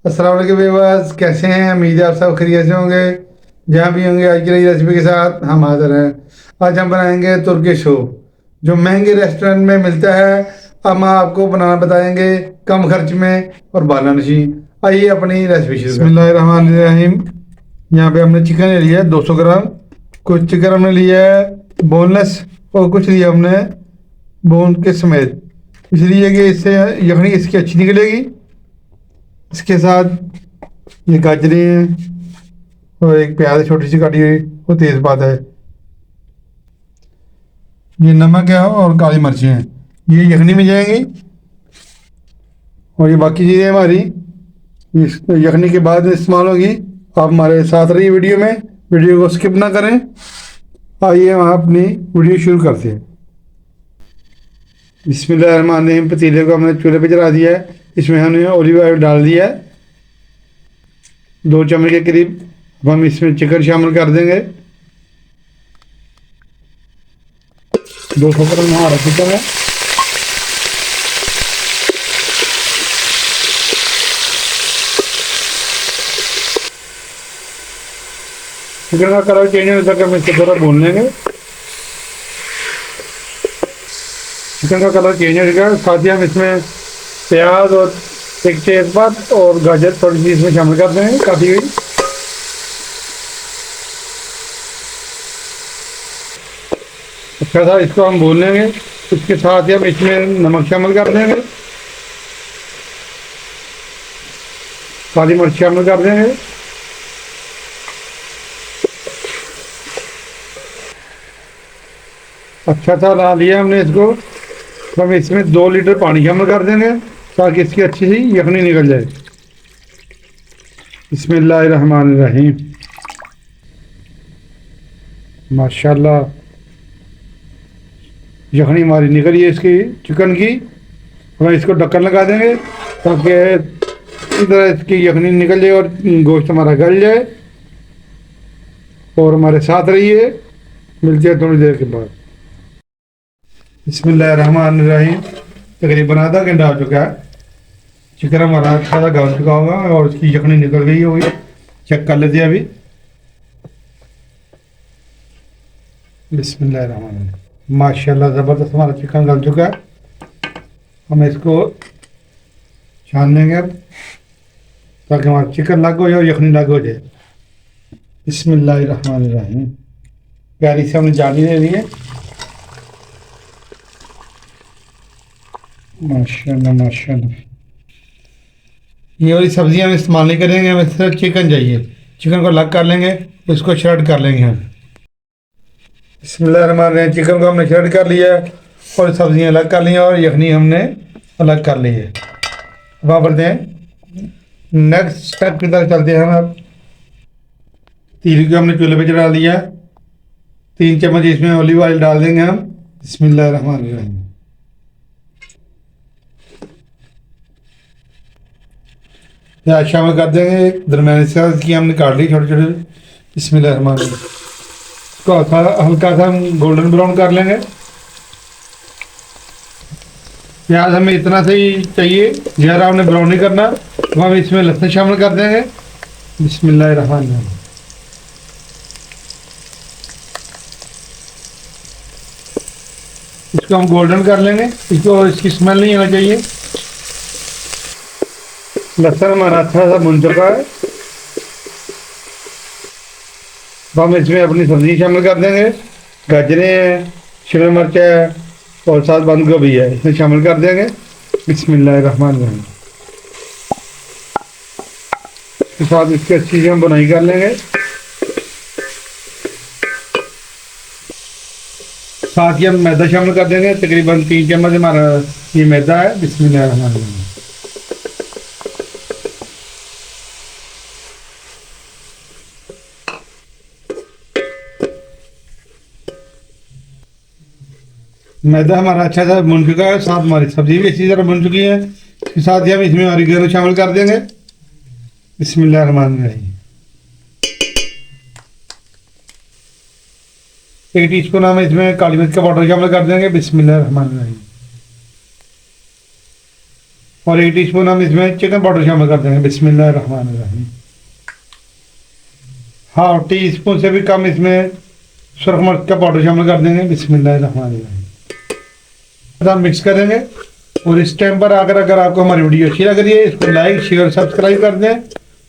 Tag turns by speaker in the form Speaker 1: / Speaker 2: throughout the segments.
Speaker 1: अस्सलाम वालेकुम व्यूअर्स, कैसे हैं? उम्मीद है आप सब खैरियत से होंगे। जहाँ भी होंगे, आज की नई रेसिपी के साथ हम हाजिर हैं। आज हम बनाएंगे तुर्की सूप जो महंगे रेस्टोरेंट में मिलता है। हम आपको बनाना बताएंगे कम खर्च में और बालानशी। आइए अपनी रेसिपी शुरू करते हैं। बिस्मिल्लाहिर्रहमानिर्रहीम। यहाँ पे हमने चिकन ले लिया है 200 ग्राम। कुछ चिकन हमने लिया है बोनलेस और कुछ लिया हमने बोन के समेत, इसलिए कि इससे यखनी इसकी अच्छी निकलेगी। इसके साथ ये गाजरें हैं और एक प्याज छोटी सी काटी हुई वो तेज़पात है। ये नमक है और काली मिर्चें हैं, ये यखनी में जाएंगी। और ये बाकी चीज़ें हमारी इस यखनी के बाद इस्तेमाल होगी। आप हमारे साथ रहिए वीडियो को स्किप ना करें। आइए हम अपनी वीडियो शुरू करते हैं। बिस्मिल्लाहिर्रहमानिर्रहीम। पतीले को हमने चूल्हे पे चढ़ा दिया है। इसमें हमने ऑलिव ऑयल डाल दिया है 2 चम्मच के करीब। अब हम इसमें चिकन शामिल कर देंगे। 200 ग्राम हमारा चिकन है। चिकन का कलर चेंज होने तक हम इसको थोड़ा भून लेंगे। चिकन का कलर चेंज हो जाएगा, साथ ही हम इसमें प्याज और एक तेजपात और गाजर थोड़ी सी इसमें शामिल कर देंगे काटी हुई। अच्छा था, इसको हम भून लेंगे। इसके साथ ही हम इसमें नमक शामिल कर देंगे, काली मिर्च शामिल कर देंगे। अच्छा सा ला लिया हमने इसको। हम इसमें 2 लीटर पानी शामिल कर देंगे ताकि इसकी अच्छी सी यखनी निकल जाए। बिस्मिल्लाहिर्रहमानिर्रहीम। माशाल्लाह यखनी हमारी निकली है इसकी चिकन की। हम इसको ढक्कन लगा देंगे ताकि इधर इसकी यखनी निकल जाए और गोश्त हमारा गल जाए। और हमारे साथ रहिए, मिलते हैं थोड़ी देर के बाद। बिस्मिल्लाहिर्रहमानिर्रहीम। तकरीबन आधा घंटा हो चुका है। चिकन हमारा अच्छा सा गल चुका होगा और उसकी यखनी निकल गई होगी। चेक कर लेते हैं अभी। बिस्मिल्लाहिर्रहमानिर्रहीम। माशाल्लाह ज़बरदस्त हमारा चिकन गल चुका है। हम इसको छान लेंगे अब ताकि हमारा चिकन अलग हो जाए और यखनी अलग हो जाए। बिस्मिल्लाहिर्रहमानिर्रहीम। प्यारी से हमने जाली ले ली है। माशाल्लाह माशाल्लाह। ये वाली सब्जियां हम इस्तेमाल नहीं करेंगे, हमें सिर्फ चिकन चाहिए। चिकन को अलग कर लेंगे, इसको श्रेड कर लेंगे हम। बिस्मिल्लाहिर्रहमानिर्रहीम। चिकन को हमने श्रेड कर लिया है और सब्जियां अलग कर ली हैं और यखनी हमने अलग कर ली है। अब आप बढ़ते हैं नेक्स्ट स्टेप की तरफ चलते हैं हम। अब तील को हमने चूल्हे पे चढ़ा लिया। 3 चम्मच इसमें ऑलिव ऑयल डाल देंगे हम। बिस्मिल्लाहिर्रहमानिर्रहीम। प्याज शामिल कर देंगे दरमियानी साइज की हमने काट ली छोटे छोटे। बिस्मिल्लाहिर्रहमानिर्रहीम। इसको हल्का सा हम गोल्डन ब्राउन कर लेंगे। प्याज हमें इतना सही चाहिए, ज़्यादा हमने ब्राउन नहीं करना। तो हम इसमें लहसुन शामिल कर देंगे। बिस्मिल्लाहिर्रहमानिर्रहीम। इसको हम गोल्डन कर लेंगे, इसको इसकी स्मेल नहीं आना चाहिए। लहसुन हमारा अच्छा सा भुन चुका है। तो हम इसमें अपनी सब्जी शामिल कर देंगे। गाजरें हैं, शिमला मिर्च है और साथ बंद गोभी है, इसमें शामिल कर देंगे। बिस्मिल्लाहिर्रहमानिर्रहीम। इसके साथ इसकी अच्छी से हम बुनाई कर लेंगे। साथ ही हम मैदा शामिल कर देंगे, तकरीबन 3 चम्मच हमारा ये मैदा है। बिस्मिल्लाहिर्रहमानिर्रहीम। मैदा हमारा अच्छा सा भुन चुका है, साथ हमारी सब्जी भी अच्छी तरह भुन चुकी है। इसके साथ ही हम इसमें ऑरिगेनो शामिल कर देंगे। बिस्मिल्लाहिर्रहमानिर्रहीम। 1 टीस्पून हम इसमें काली मिर्च का पाउडर शामिल कर देंगे। बिस्मिल्लाहिर्रहमानिर्रहीम। और 1 टीस्पून हम इसमें चिकन पाउडर शामिल कर देंगे। बिस्मिल्लाहिर्रहमानिर्रहीम। हाफ टी स्पून से भी कम इसमें सुरख मिर्च का पाउडर शामिल कर देंगे। बिस्मिल्लाहिर्रहमानिर्रहीम। हम मिक्स करेंगे। और इस टाइम पर अगर आपको हमारी वीडियो अच्छी लग रही है, इसको लाइक शेयर सब्सक्राइब कर दें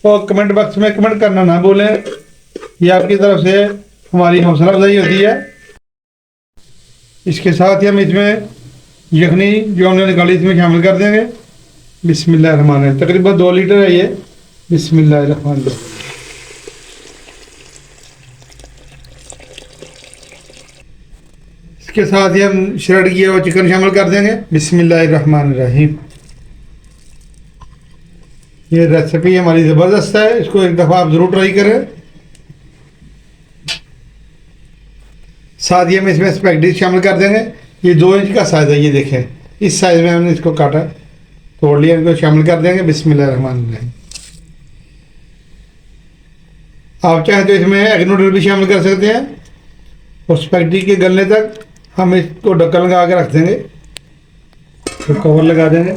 Speaker 1: और कमेंट बॉक्स में कमेंट करना ना भूलें। ये आपकी तरफ से हमारी हौसला अफजाई होती है। इसके साथ ही हम इसमें यखनी जो हमने निकाली इसमें शामिल कर देंगे। बिस्मिल्लाहिर्रहमानिर्रहीम। तकरीबन 2 लीटर है ये। बिस्मिल्लाहिर्रहमानिर्रहीम। इसके साथ ही हम श्रेड किया हुआ चिकन शामिल कर देंगे। बिस्मिल्लाहिर्रहमानिर्रहीम। ये रेसिपी हमारी ज़बरदस्त है, इसको एक दफ़ा आप ज़रूर ट्राई करें। साथ ही हम इसमें स्पैगेटी शामिल कर देंगे। ये 2 इंच का साइज़ है, ये देखें इस साइज़ में हमने इसको काटा तोड़ लिया। इनको शामिल कर देंगे। बिस्मिल्लाहिर्रहमानिर्रहीम। आप चाहें तो इसमें एग नूडल भी शामिल कर सकते हैं। और स्पैगेटी के गलने तक हम इसको ढक्कन लगा के रख देंगे, तो कवर लगा देंगे।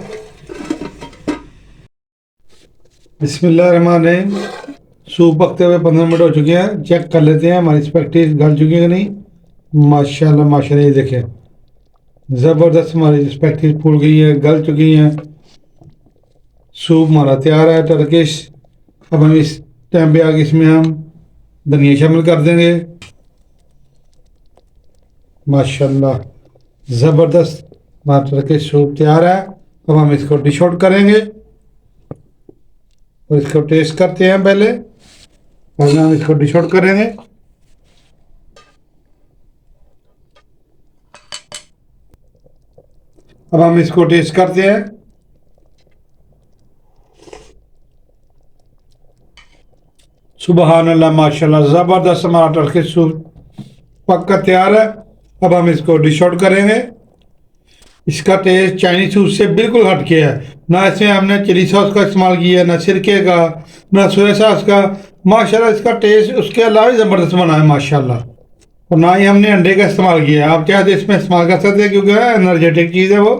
Speaker 1: बिस्मिल्लाहिर्रहमानिर्रहीम। सूप पकते हुए 15 मिनट हो चुके हैं। चेक कर लेते हैं हमारी स्पैगेटी गल चुकी है कि नहीं। माशाल्लाह माशाल्लाह, ये देखें ज़बरदस्त हमारी स्पैगेटी फूल गई है, गल चुकी है। सूप हमारा तैयार है टर्किश। अब हम इस टाइम पे आगे इसमें हम धनिया शामिल कर देंगे। माशाल्लाह ज़बरदस्त हमारा टर्किश सूप तैयार है। अब हम इसको डिश आउट करेंगे और इसको टेस्ट करते हैं पहले। और हम इसको डिश आउट करेंगे। अब हम इसको टेस्ट करते हैं। सुबहान अल्लाह माशाल्लाह, ज़बरदस्त हमारा टर्किश सूप पक्का तैयार है। अब हम इसको डिश आउट करेंगे। इसका टेस्ट चाइनीज सूप से बिल्कुल हटके है। ना इसमें हमने चिली सॉस का इस्तेमाल किया है, ना सिरके का, ना सोया सॉस का। माशाल्लाह इसका टेस्ट उसके अलावा ही ज़बरदस्त बना है माशाल्लाह। और ना ही हमने अंडे का इस्तेमाल किया है। आप चाहे तो इसमें इस्तेमाल कर सकते हैं क्योंकि एनर्जेटिक चीज़ है वो,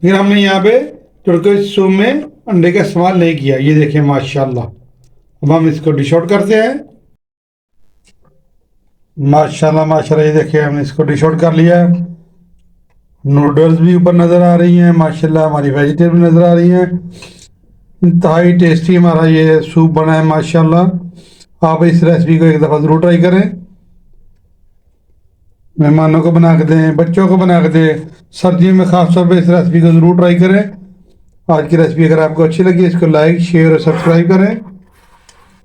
Speaker 1: लेकिन हमने यहाँ पे टर्किश सूप में अंडे का इस्तेमाल नहीं किया। ये देखें माशाल्लाह। अब हम इसको डिश आउट करते हैं। माशाल्लाह माशाल्लाह, ये देखिए हमने इसको डिश आउट कर लिया है। नूडल्स भी ऊपर नज़र आ रही हैं माशाल्लाह, हमारी वेजिटेबल नज़र आ रही हैं। इंतहाई टेस्टी हमारा ये सूप बना है माशाल्लाह। आप इस रेसिपी को एक दफ़ा ज़रूर ट्राई करें। मेहमानों को बना के दें, बच्चों को बना के दें। सर्दियों में ख़ास तौर पर इस रेसिपी को ज़रूर ट्राई करें। आज की रेसिपी अगर आपको अच्छी लगी इसको लाइक शेयर और सब्सक्राइब करें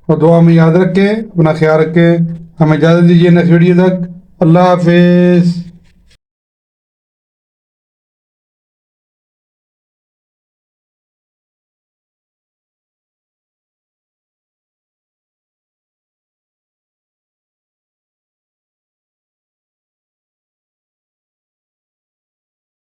Speaker 1: और दुआ में याद रखें। अपना ख्याल रखें। हमें इजाज़त दीजिए नेक्स्ट वीडियो तक। अल्लाह हाफिज़।